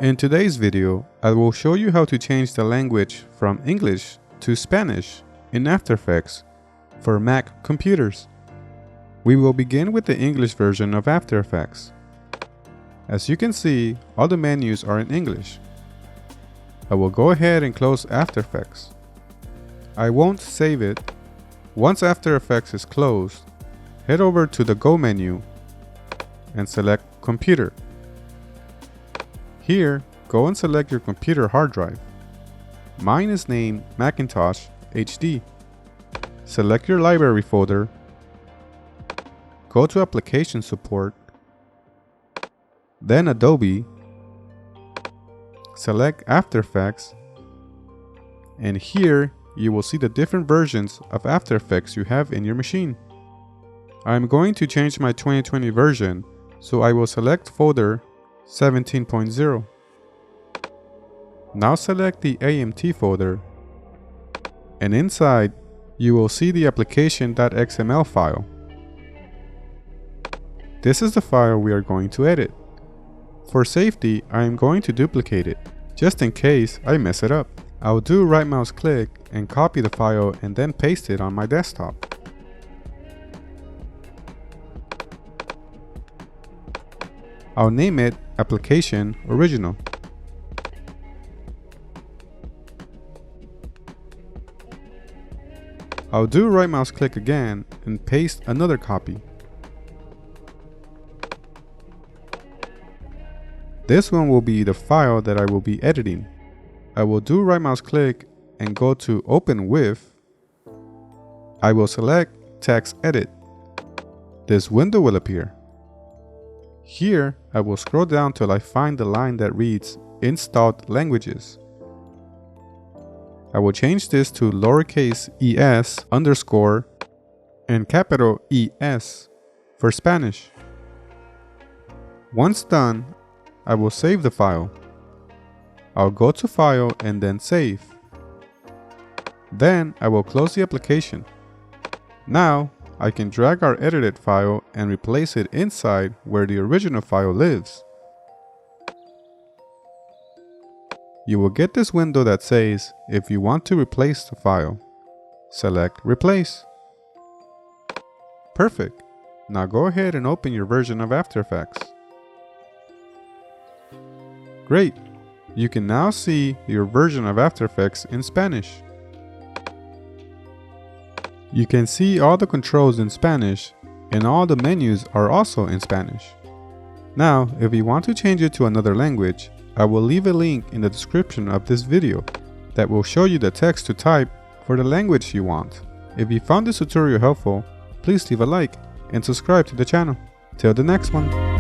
In today's video, I will show you how to change the language from English to Spanish in After Effects for Mac computers. We will begin with the English version of After Effects. As you can see, all the menus are in English. I will go ahead and close After Effects. I won't save it. Once After Effects is closed, head over to the Go menu and select Computer. Here, go and select your computer hard drive. Mine is named Macintosh HD. Select your library folder. Go to Application Support. Then Adobe. Select After Effects. And here, you will see the different versions of After Effects you have in your machine. I'm going to change my 2020 version, so I will select folder 17.0. Now select the AMT folder, and inside you will see the application.xml file. This is the file we are going to edit. For safety, I am going to duplicate it, just in case I mess it up. I'll do right mouse click and copy the file and then paste it on my desktop. I'll name it Application Original. I'll do right mouse click again and paste another copy. This one will be the file that I will be editing. I will do right mouse click and go to Open With. I will select Text Edit. This window will appear. Here, I will scroll down till I find the line that reads Installed Languages. I will change this to lowercase es underscore and capital ES for Spanish. Once done, I will save the file. I'll go to File and then Save. Then I will close the application. Now, I can drag our edited file and replace it inside where the original file lives. You will get this window that says, if you want to replace the file, select Replace. Perfect. Now go ahead and open your version of After Effects. Great. You can now see your version of After Effects in Spanish. You can see all the controls in Spanish, and all the menus are also in Spanish. Now, if you want to change it to another language, I will leave a link in the description of this video that will show you the text to type for the language you want. If you found this tutorial helpful, please leave a like and subscribe to the channel. Till the next one.